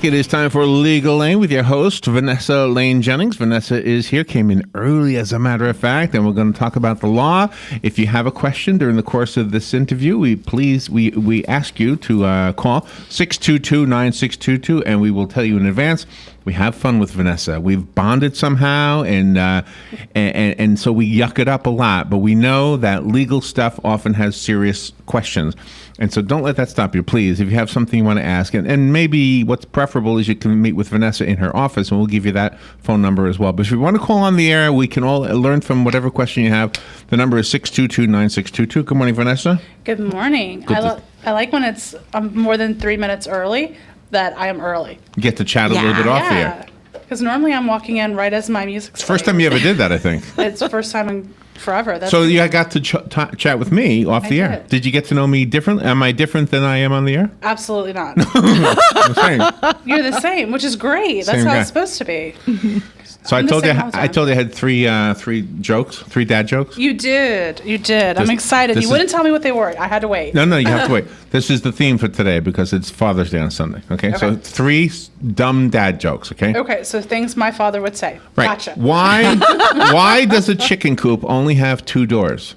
back. It is time for Legal Lane with your host, Vanessa Lane Jennings. Vanessa is here, came in early as a matter of fact, and we're going to talk about the law. If you have a question during the course of this interview, we ask you to call 622-9622, and we will tell you in advance. We have fun with Vanessa. We've bonded somehow, and so we yuck it up a lot. But we know that legal stuff often has serious questions. And so don't let that stop you, please. If you have something you want to ask, and maybe what's preferable is you can meet with Vanessa in her office, and we'll give you that phone number as well. But if you want to call on the air, we can all learn from whatever question you have. The number is 622-9622. Good morning, Vanessa. Good morning. I like when I'm more than 3 minutes early, that I am early. You get to chat a little bit off the air. Because normally I'm walking in right as my music's It's the first time you ever did that, I think. It's the first time in forever. So you got to chat with me off the air. Did you get to know me differently? Am I different than I am on the air? Absolutely not. I'm saying. You're the same, which is great. That's how it's supposed to be. So I told you I had three dad jokes. You did. I'm excited. You wouldn't tell me what they were. I had to wait. No, you have to wait. This is the theme for today because it's Father's Day on Sunday. Okay? So 3 dumb dad jokes. Okay. Okay. So things my father would say. Right. Gotcha. Why does a chicken coop only have 2 doors?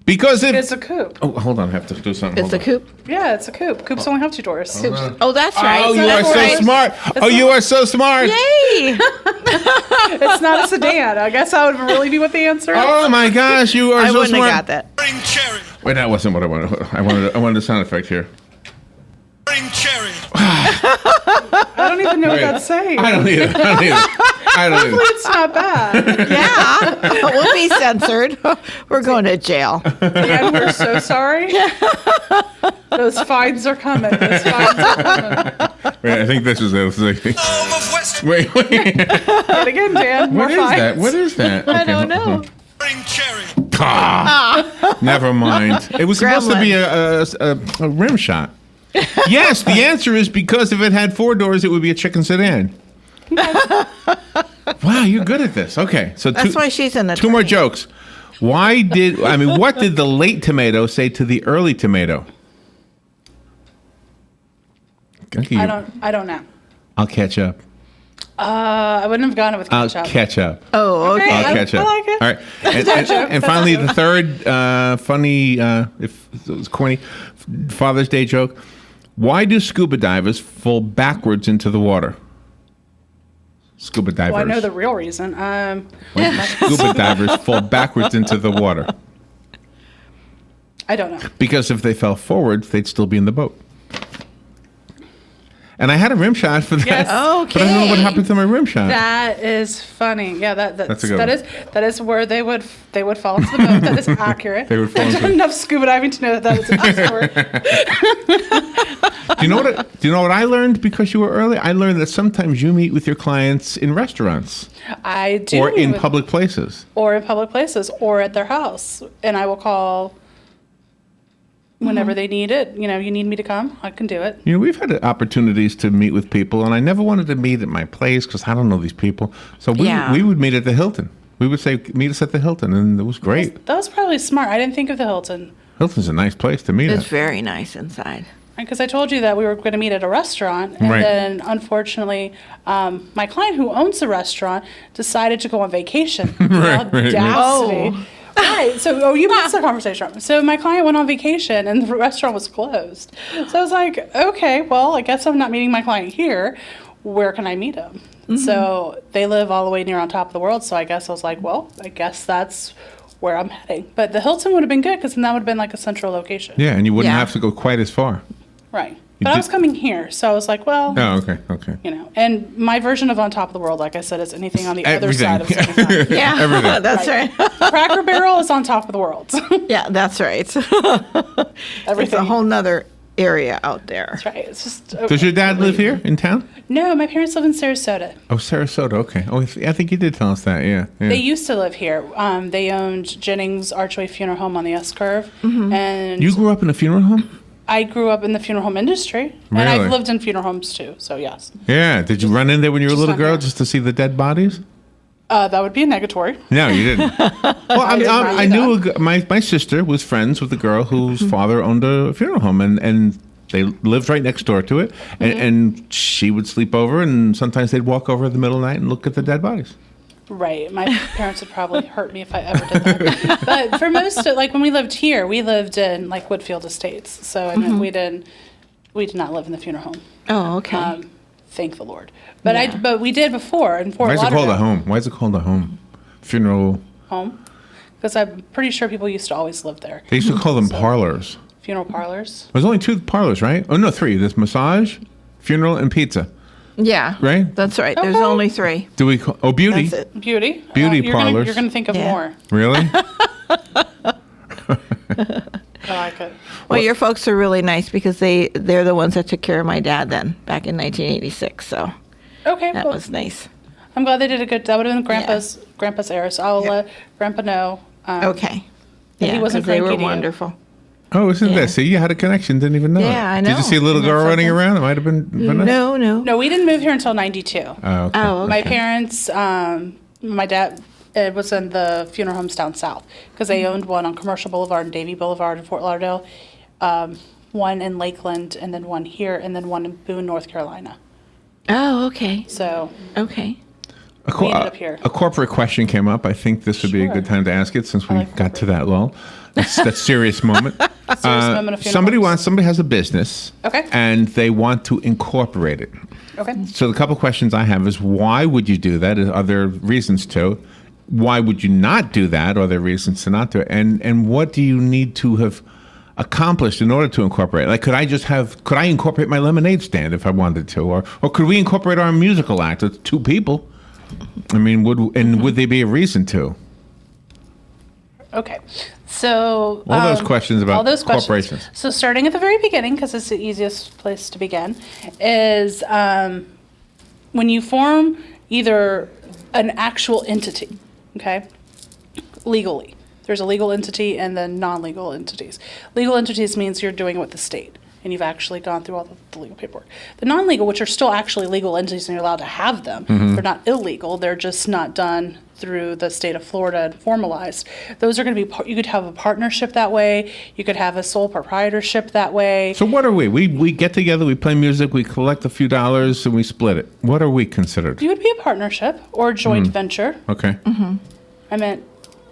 Because it's a coop. Oh, hold on. I have to do something. It's a coop? Yeah, it's a coop. Coops only have 2 doors. Oh, that's right. Oh, you are so smart. You are so smart. Yay! It's not a sedan. I guess that would really be what the answer is. Oh, my gosh. You are so smart. I wouldn't have got that. Wait, that wasn't what I wanted. I wanted a sound effect here. Cherry. I don't even know what that's saying. I don't either. Hopefully it's not bad. Yeah. We'll be censored. We're going to jail. And we're so sorry. Those fines are coming. Wait, I think this is it. Wait. Yet again, Dan. More fines. What is that? I don't know. Cherry. Never mind. It was supposed to be a rim shot. Yes, the answer is because if it had 4 doors, it would be a chicken sedan. Wow, you're good at this. Okay, so that's why she's in the 2 more jokes. What did the late tomato say to the early tomato? I don't know. I'll catch up. I wouldn't have gone with ketchup. I'll catch up. Oh, okay. I'll catch up. I like it. All right. And finally, the third funny, if it was corny, Father's Day joke. Why do scuba divers fall backwards into the water? Scuba divers. Well, I know the real reason. Scuba divers fall backwards into the water. I don't know. Because if they fell forward, they'd still be in the boat. And I had a rim shot for that. Yes. Okay. But I don't know what happened to my rim shot. That is funny. Yeah, that's a good one. That is where they would fall into the boat. That is accurate. They would fall I've done enough scuba diving to know that is a true story. Do you know what I learned because you were early? I learned that sometimes you meet with your clients in restaurants. I do. Or in public places. Or in public places, or at their house, and I will call whenever they need it. You need me to come, I can do it. We've had opportunities to meet with people, and I never wanted to meet at my place because I don't know these people. So we would meet at the Hilton. We would say, meet us at the Hilton, and it was great. That was probably smart. I didn't think of the Hilton. Hilton's a nice place to meet at. It's very nice inside. Because I told you that we were going to meet at a restaurant, and then unfortunately, my client who owns the restaurant decided to go on vacation. Audacity. Oh. Right. So, you missed the conversation. So my client went on vacation and the restaurant was closed. So I was like, okay, well, I guess I'm not meeting my client here. Where can I meet him? Mm-hmm. So they live all the way near on top of the world. So I guess I was like, well, I guess that's where I'm heading. But the Hilton would have been good because then that would have been like a central location. Yeah, and you wouldn't have to go quite as far. Right. But I was coming here, so I was like, well. Oh, okay. And my version of on top of the world, like I said, is anything on the other side of 75. Yeah, everything. That's right. Cracker Barrel is on top of the world. Yeah, that's right. Everything. It's a whole nother area out there. That's right. It's just. Does your dad live here in town? No, my parents live in Sarasota. Oh, Sarasota. Okay. Oh, I think you did tell us that. Yeah. They used to live here. They owned Jennings Archway Funeral Home on the S curve, and you grew up in a funeral home. I grew up in the funeral home industry, and Really? I've lived in funeral homes too. So yes. Yeah. Did you run in there when you were a little not girl here. just to see the dead bodies? That would be a negatory. No, you didn't. Well, I knew my sister was friends with a girl whose father owned a funeral home, and They lived right next door to it, and she would sleep over, and sometimes they'd walk over in the middle of the night and look at the dead bodies. Right. My parents would probably hurt me if I ever did that. But for most, like when we lived here, we lived in like Woodfield Estates. So I mean, we did not live in the funeral home. Oh, okay. Thank the Lord. But Yeah. but we did before in Fort Why is it Lauderdale. called a home? Why is it called a home? Funeral. Home. Because I'm pretty sure people used to always live there. They used to call them parlors. Funeral parlors. There's only 2 parlors, right? Oh no, 3. There's massage, funeral, and pizza. Yeah. Right? That's right. There's Okay. only 3. Do we call? Oh, beauty. That's it. Beauty. Beauty You're parlors. You're going to think of Yeah. more. Really? I like it. Well, your folks are really nice because they're the ones that took care of my dad then back in 1986. So Okay. that Well, was nice. I'm glad they did a good. That would have been Grandpa's era. So I'll let Grandpa know. Okay. that he Yeah, wasn't because they were cranky to you. wonderful. Oh, isn't Yeah. that? See, you had a connection. Didn't even know. Yeah, it. I Did you know. see a little Isn't girl that running something? around? It might have been Vanessa. No, no. No, we didn't move here until '92. Oh, okay. Oh, okay. My parents, my dad was in the funeral homes down south because they owned one on Commercial Boulevard and Davie Boulevard in Fort Lauderdale, one in Lakeland, and then one here, and then one in Boone, North Carolina. Oh, okay. So Okay. we ended up here. A corporate question came up. I think this would be a Sure. good time to ask it since we like got to that lull. That's that serious moment. Serious moment of funeral Somebody has a business. Okay. And they want to incorporate it. Okay. So the couple questions I have is why would you do that? Are there reasons to? Why would you not do that? Are there reasons to not do it? And what do you need to have accomplished in order to incorporate? Like, could I incorporate my lemonade stand if I wanted to, or could we incorporate our musical act? It's 2 people. I mean, would there be a reason to? Okay. So All those questions about all those questions. corporations. So starting at the very beginning, because it's the easiest place to begin, is when you form either an actual entity, okay, legally. There's a legal entity and then non-legal entities. Legal entities means you're doing it with the state and you've actually gone through all the legal paperwork. The non-legal, which are still actually legal entities and you're allowed to have them, they're not illegal, they're just not done through the state of Florida and formalized. Those are going to be, you could have a partnership that way, you could have a sole proprietorship that way. So what are we? We get together, we play music, we collect a few dollars, and we split it. What are we considered? You would be a partnership or a joint venture. Okay. I meant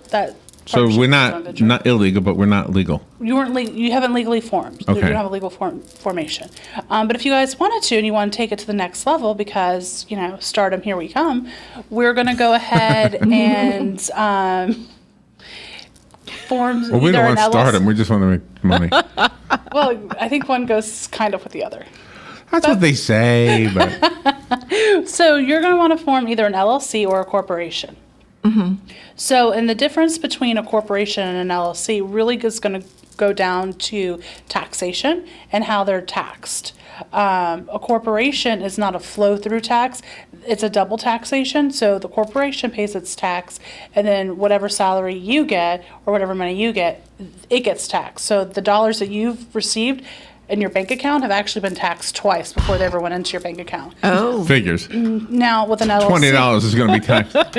that. So partnership we're is a joint venture. not illegal, but we're not legal. You weren't you haven't legally formed. You Okay. don't have a legal formation. But if you guys wanted to and you want to take it to the next level because, stardom, here we come, we're going to go ahead and form Well, we either don't an want LLC. stardom. We just want to make money. Well, I think one goes kind of with the other. That's what they say, but So you're going to want to form either an LLC or a corporation. So, and the difference between a corporation and an LLC really is going to go down to taxation and how they're taxed. A corporation is not a flow-through tax; it's a double taxation. So the corporation pays its tax, and then whatever salary you get or whatever money you get, it gets taxed. So the dollars that you've received in your bank account have actually been taxed twice before they ever went into your bank account. Oh. figures. Now with an LLC, $20 is going to be taxed. that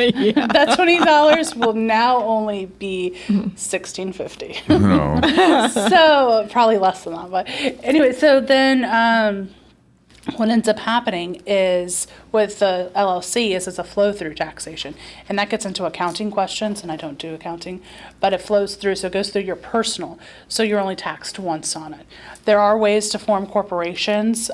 $20 will now only be $16.50. No. So probably less than that, but anyway. So then, what ends up happening is with the LLC is it's a flow through taxation, and that gets into accounting questions. And I don't do accounting, but it flows through, so it goes through your personal. So you're only taxed once on it. There are ways to form corporations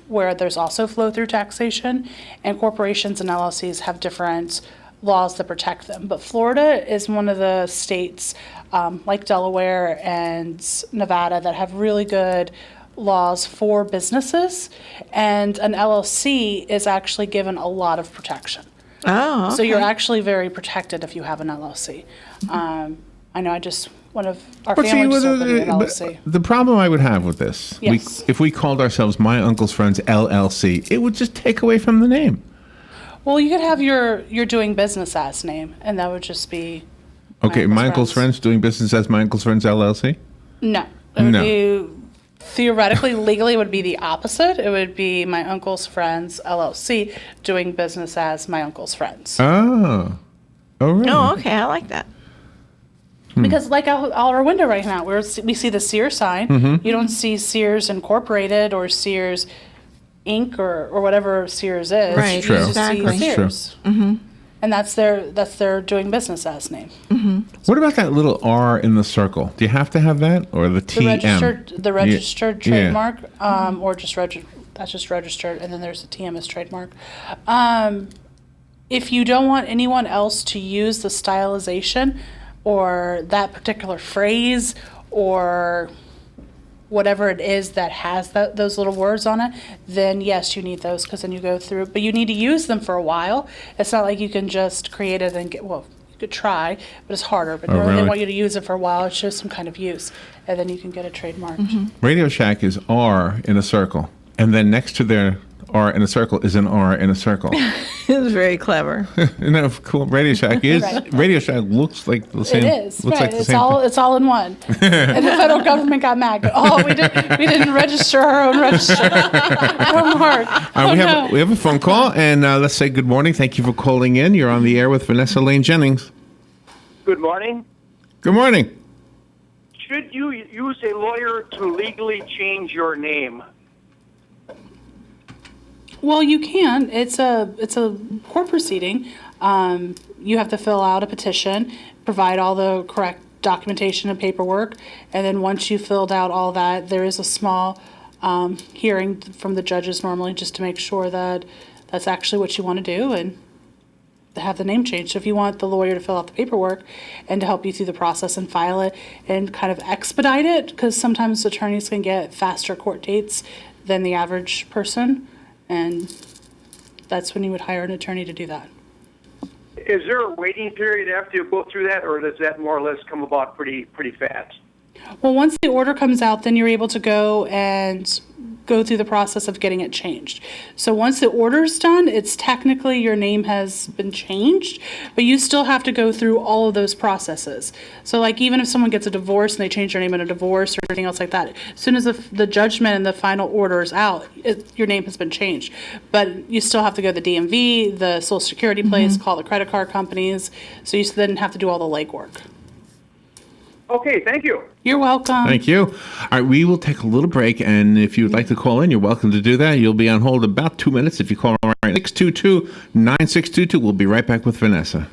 where there's also flow through taxation, and corporations and LLCs have different laws that protect them. But Florida is one of the states, like Delaware and Nevada, that have really good laws for businesses, and an LLC is actually given a lot of protection. Oh, okay. So you're actually very protected if you have an LLC. I know one of our But see, family just opened an but LLC. the problem I would have with this, Yes. if we called ourselves My Uncle's Friends LLC, it would just take away from the name. Well, you could have your doing business as name, and that would just be Okay, My Uncle's Friends doing business as My Uncle's Friends LLC? No, it would No. be theoretically, legally, it would be the opposite. It would be My Uncle's Friends LLC doing business as My Uncle's Friends. Oh. Oh, really? Oh, okay. I like that. Because like out our window right now, we see the Sears sign. You don't see Sears Incorporated or Sears Inc. or whatever Sears is. Right, You true. just exactly. see That's Sears. And that's their doing business as name. What about that little R in the circle? Do you have to have that, or the TM? The registered Yeah. trademark, or just that's just registered, and then there's the TM as trademark. If you don't want anyone else to use the stylization or that particular phrase or whatever it is that has those little words on it, then yes, you need those, because then you go through. But you need to use them for a while. It's not like you can just create it and you could try, but it's harder. But really? they want you to use it for a while. It shows some kind of use, and then you can get it trademarked. Radio Shack is R in a circle, and then next to their R in a circle is an R in a circle. It's very clever. Isn't that cool? Radio Shack is Right. Radio Shack looks like the same. It is Looks right. like the It's same all thing. it's all in one. And the federal government got mad. We didn't register our own register. Oh, Mark. We have a phone call, and let's say good morning. Thank you for calling in. You're on the air with Vanessa Lane Jennings. Good morning. Good morning. Should you use a lawyer to legally change your name? Well, you can. It's a court proceeding. You have to fill out a petition, provide all the correct documentation and paperwork, and then once you filled out all that, there is a small hearing from the judges normally, just to make sure that that's actually what you want to do and have the name changed. So if you want the lawyer to fill out the paperwork and to help you through the process and file it and kind of expedite it, because sometimes attorneys can get faster court dates than the average person, and that's when you would hire an attorney to do that. Is there a waiting period after you go through that, or does that more or less come about pretty fast? Well, once the order comes out, then you're able to go through the process of getting it changed. So once the order's done, it's technically your name has been changed, but you still have to go through all of those processes. So like even if someone gets a divorce and they change their name in a divorce or anything else like that, as soon as the judgment and the final order is out, your name has been changed. But you still have to go to the DMV, the Social Security place, call the credit card companies. So you then have to do all the legwork. Okay, thank you. You're welcome. Thank you. All right, we will take a little break, and if you would like to call in, you're welcome to do that. You'll be on hold about 2 minutes if you call right 622-9622. We'll be right back with Vanessa.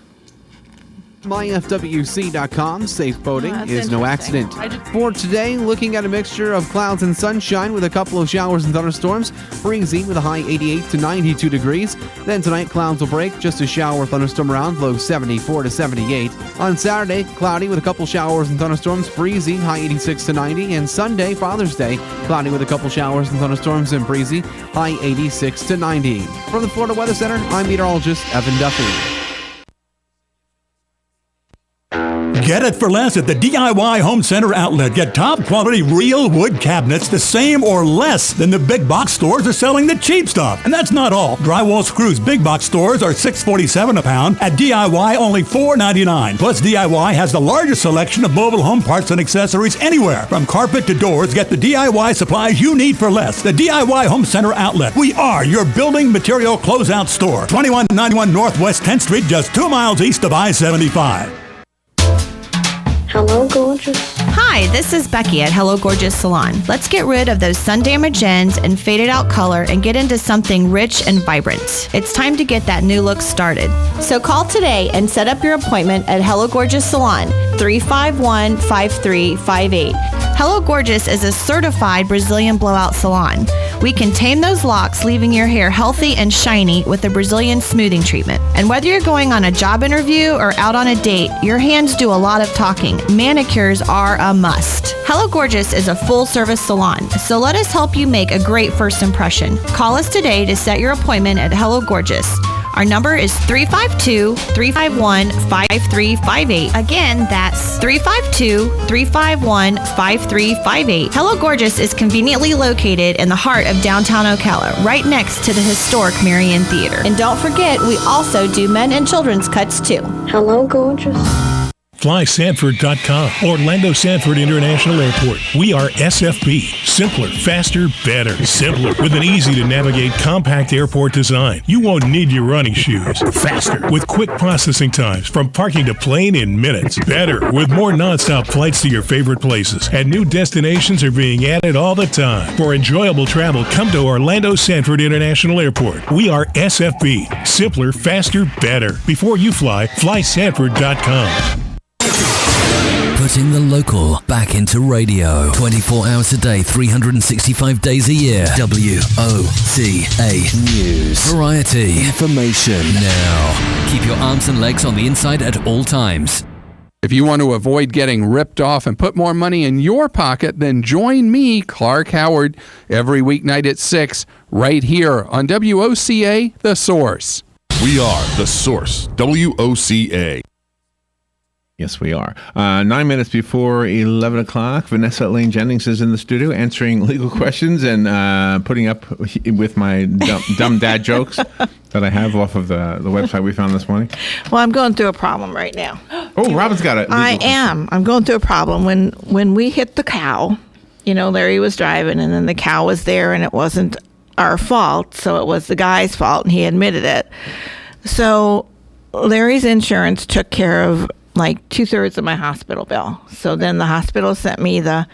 MyFWC.com. Safe boating that's is no interesting. accident. For today, looking at a mixture of clouds and sunshine with a couple of showers and thunderstorms. Breezy with a high 88 to 92 degrees. Then tonight, clouds will break. Just a shower thunderstorm around, low 74 to 78. On Saturday, cloudy with a couple showers and thunderstorms. Breezy, high 86 to 90. And Sunday, Father's Day, cloudy with a couple showers and thunderstorms and breezy, high 86 to 90. From the Florida Weather Center, I'm meteorologist Evan Duffy. Get it for less at the DIY Home Center outlet. Get top quality real wood cabinets the same or less than the big box stores are selling the cheap stuff. And that's not all. Drywall screws big box stores are $6.47 a pound. At DIY, only $4.99. Plus, DIY has the largest selection of mobile home parts and accessories anywhere. From carpet to doors, get the DIY supplies you need for less. The DIY Home Center outlet. We are your building material closeout store. 2191 Northwest 10th Street, just 2 miles east of I-75. Hello, gorgeous. Hi, this is Becky at Hello Gorgeous Salon. Let's get rid of those sun-damaged ends and faded out color and get into something rich and vibrant. It's time to get that new look started. So call today and set up your appointment at Hello Gorgeous Salon, 351-5358. Hello Gorgeous is a certified Brazilian blowout salon. We can tame those locks, leaving your hair healthy and shiny with a Brazilian smoothing treatment. And whether you're going on a job interview or out on a date, your hands do a lot of talking. Manicures are a must. Hello Gorgeous is a full-service salon, so let us help you make a great first impression. Call us today to set your appointment at Hello Gorgeous. Our number is 352-351-5358. Again, that's 352-351-5358. Hello Gorgeous is conveniently located in the heart of downtown Ocala, right next to the historic Marion Theater. And don't forget, we also do men and children's cuts too. Hello, gorgeous. FlySanford.com. Orlando Sanford International Airport. We are SFB. Simpler, faster, better. Simpler with an easy-to-navigate compact airport design. You won't need your running shoes. Faster with quick processing times from parking to plane in minutes. Better with more nonstop flights to your favorite places. And new destinations are being added all the time. For enjoyable travel, come to Orlando Sanford International Airport. We are SFB. Simpler, faster, better. Before you fly, FlySanford.com. Putting the local back into radio. 24 hours a day, 365 days a year. WOCA News. Variety. Information. Now. Keep your arms and legs on the inside at all times. If you want to avoid getting ripped off and put more money in your pocket, then join me, Clark Howard, every weeknight at 6, right here on WOCA, The Source. We are The Source, WOCA. Yes, we are. 9 minutes before 11 o'clock, Vanessa Lane Jennings is in the studio answering legal questions and putting up with my dumb dad jokes that I have off of the website we found this morning. Well, I'm going through a problem right now. Oh, Robin's got it. I am. I'm going through a problem. When we hit the cow, Larry was driving, and then the cow was there, and it wasn't our fault, so it was the guy's fault, and he admitted it. So Larry's insurance took care of like 2/3 of my hospital bill. So then the hospital sent me the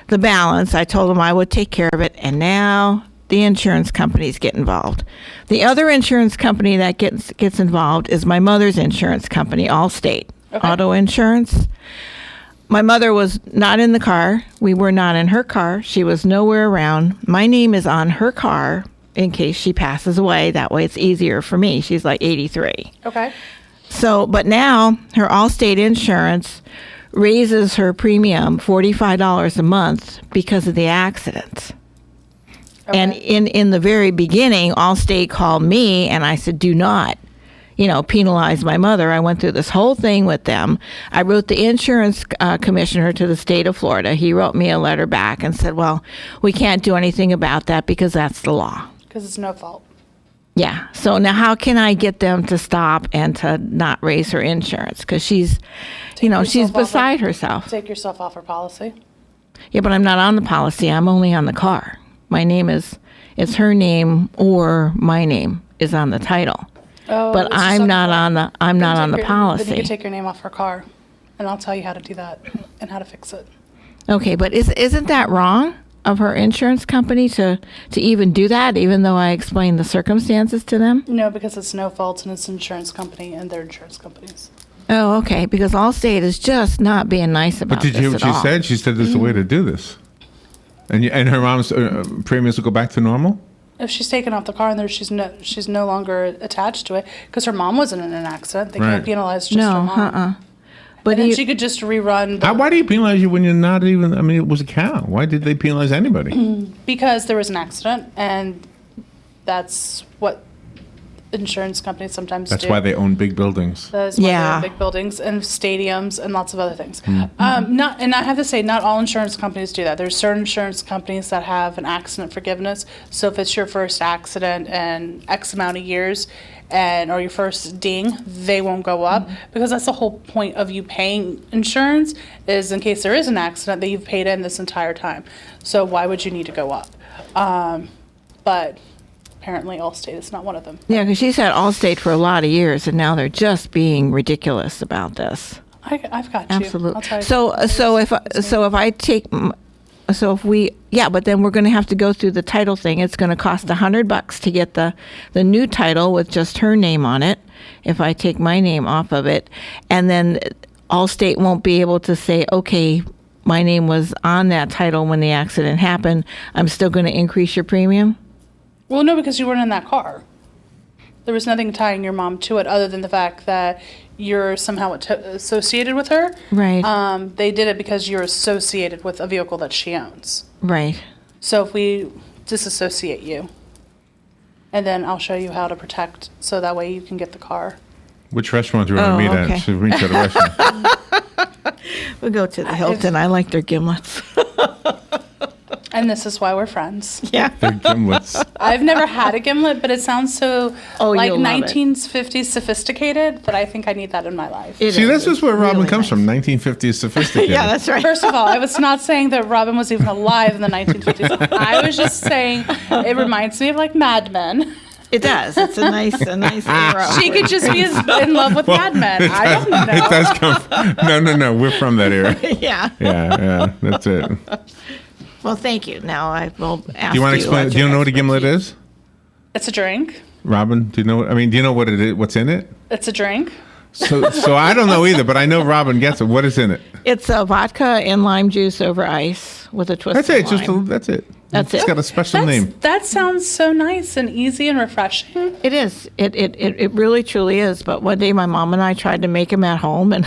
balance. I told them I would take care of it, and now the insurance companies get involved. The other insurance company that gets involved is my mother's insurance company, Allstate, auto insurance. My mother was not in the car. We were not in her car. She was nowhere around. My name is on her car in case she passes away. That way it's easier for me. She's like 83. Okay. So, but now her Allstate insurance raises her premium $45 a month because of the accident. Okay. And in the very beginning, Allstate called me and I said, do not, penalize my mother. I went through this whole thing with them. I wrote the insurance commissioner to the state of Florida. He wrote me a letter back and said, well, we can't do anything about that because that's the law. Because it's no fault. Yeah. So now how can I get them to stop and to not raise her insurance? Because she's beside herself. Take yourself off her policy. Yeah, but I'm not on the policy. I'm only on the car. My name it's her name or my name is on the title. Oh, but I'm not on the policy. Then you can take your name off her car, and I'll tell you how to do that and how to fix it. Okay, but isn't that wrong of her insurance company to even do that, even though I explained the circumstances to them? No, because it's no fault and it's an insurance company and they're insurance companies. Oh, okay, because Allstate is just not being nice about this. But did you hear what she said? She said there's a way to do this. And her mom's premiums will go back to normal? If she's taken off the car and she's no longer attached to it, because her mom wasn't in an accident, they can't penalize just her mom. But then she could just rerun. Why do you penalize you when you're not even? I mean, it was a cow. Why did they penalize anybody? Because there was an accident, and that's what insurance companies sometimes do. That's why they own big buildings. That's why they own big buildings and stadiums and lots of other things. And I have to say, not all insurance companies do that. There's certain insurance companies that have an accident forgiveness. So if it's your first accident in X amount of years, or your first ding, they won't go up, because that's the whole point of you paying insurance, is in case there is an accident that you've paid in this entire time. So why would you need to go up? But apparently Allstate is not one of them. Yeah, because she's had Allstate for a lot of years, and now they're just being ridiculous about this. I've got you. Absolutely. But then we're going to have to go through the title thing. It's going to cost $100 to get the new title with just her name on it, if I take my name off of it. And then Allstate won't be able to say, okay, my name was on that title when the accident happened. I'm still going to increase your premium? Well, no, because you weren't in that car. There was nothing tying your mom to it other than the fact that you're somehow associated with her. Right. They did it because you're associated with a vehicle that she owns. Right. So if we disassociate you, and then I'll show you how to protect, so that way you can get the car. Which restaurant do you want to meet at? Should we go to the restaurant? We'll go to the Hilton. I like their gimlets. And this is why we're friends. Yeah. They're gimlets. I've never had a gimlet, but it sounds so like you'll love it. 1950s sophisticated that I think I need that in my life. See, this is where Robin really comes from, 1950s sophisticated. Yeah, that's right. First of all, I was not saying that Robin was even alive in the 1950s. I was just saying it reminds me of like Mad Men. It does. It's a nice era. She could just be in love with Mad Men. I don't know. It does come from, no, we're from that era. Yeah. Yeah, that's it. Well, thank you. Now I will ask Do you want to explain? Do you know what a gimlet is? It's a drink. Robin, do you know? I mean, do you know what it is? What's in it? It's a drink. So I don't know either, but I know Robin gets it. What is in it? It's a vodka and lime juice over ice with a twist That's of it. lime. That's it. That's It's it. got a special name. That sounds so nice and easy and refreshing. It is. It really truly is. But one day my mom and I tried to make them at home, and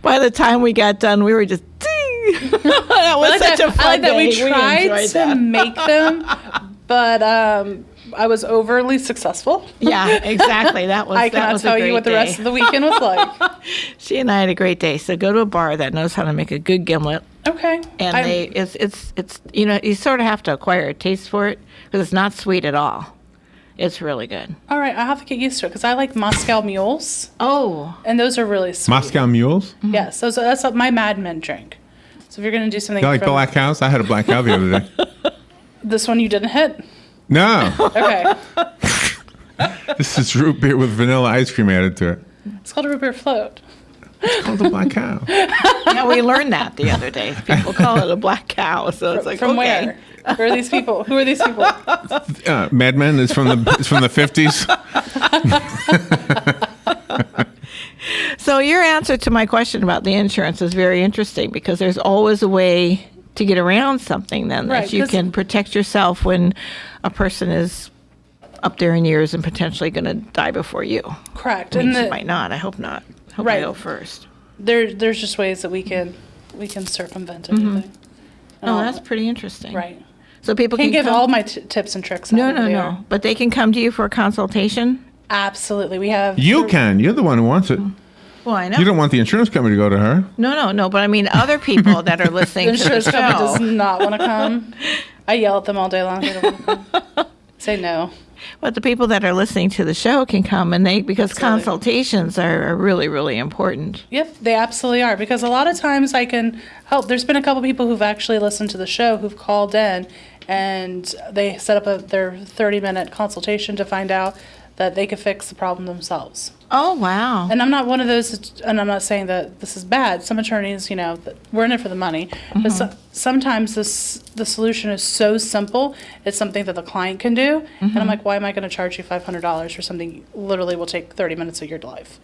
by the time we got done, we were just ding. That was such a fun I like that day. we tried enjoyed to that. make them, but I was overly successful. Yeah, exactly. That was. I that cannot was a tell you great what the day. rest of the weekend was like. She and I had a great day. So go to a bar that knows how to make a good gimlet. Okay. And it's you sort of have to acquire a taste for it because it's not sweet at all. It's really good. All right, I'll have to get used to it because I like Moscow mules. Oh. And those are really sweet. Moscow mules? Yes, that's my Mad Men drink. So if you're going to do something You like from black cows? I had a black cow the other day. this one you didn't hit? No. Okay. This is root beer with vanilla ice cream added to it. It's called a root beer float. It's called a black cow. Yeah, we learned that the other day. People call it a black cow. So it's like, From okay. where? Where are these people? Who are these people? Mad Men is from the 50s. So your answer to my question about the insurance is very interesting because there's always a way to get around something then Right, that you 'cause- can protect yourself when a person is up there in years and potentially going to die before you. Correct. I mean, And she the- might not. I hope not. Hope Right. I go first. there's just ways that we can circumvent anything. Oh, that's pretty interesting. Right. So people Can't can give come- all my tips and tricks. No, out no, over no. there. But they can come to you for a consultation. Absolutely, we have. You can. You're the one who wants it. Well, I know. You don't want the insurance company to go to her. No. But I mean, other people that are The listening to the insurance company does show. not want to come. I yell at them all day long. They don't want to come. Say no. But the people that are listening to the show can come, and because Absolutely. consultations are really, really important. Yep, they absolutely are. Because a lot of times I can help. There's been a couple people who've actually listened to the show who've called in and they set up their 30-minute consultation to find out that they could fix the problem themselves. Oh, wow. And I'm not one of those, and I'm not saying that this is bad. Some attorneys, we're in it for the money. But sometimes the solution is so simple, it's something that the client can do. And I'm like, why am I going to charge you $500 for something literally will take 30 minutes of your life?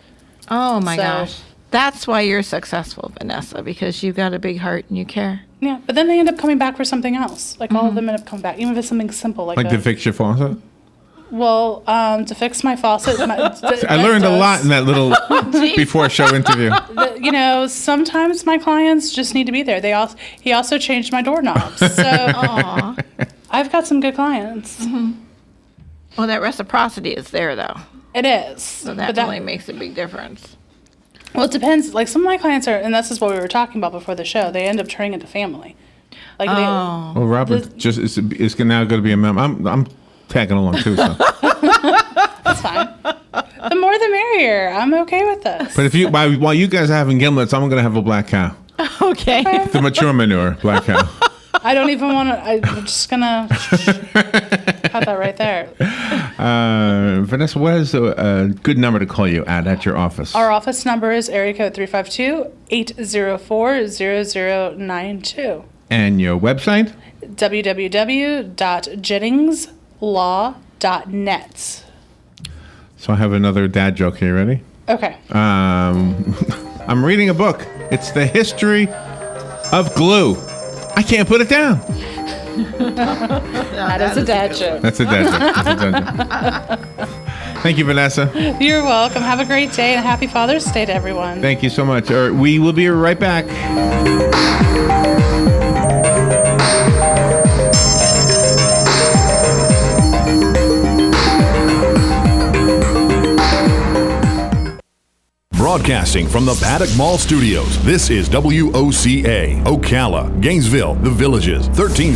Oh, my So- gosh. That's why you're successful, Vanessa, because you've got a big heart and you care. Yeah, but then they end up coming back for something else. Like all of them end up coming back, even if it's something simple Like to fix your faucet? to fix my faucet. I learned a lot in that little before show interview. Sometimes my clients just need to be there. He also changed my doorknobs. So Aw. I've got some good clients. Well, that reciprocity is there, though. It is. So that really makes a big difference. Well, it depends. Like some of my clients are, and this is what we were talking about before the show. They end up turning into family. Like Oh. Well, Robert just is now going to be a member. I'm tagging along too. So. that's fine. The more the merrier. I'm okay with this. But while you guys are having gimlets, I'm going to have a black cow. Okay. The mature manure black cow. I don't even want to. I'm just gonna cut that right there. Vanessa, what is a good number to call you at your office? Our office number is area code 352-804-0092. And your website? www.jenningslaw.net. So I have another dad joke here. Ready? Okay. I'm reading a book. It's the history of glue. I can't put it down. That is a dad joke. That's a dad joke. That's a dad joke. Thank you, Vanessa. You're welcome. Have a great day and happy Father's Day to everyone. Thank you so much. We will be right back. Broadcasting from the Paddock Mall Studios, this is WOCA, Ocala, Gainesville, The Villages, 13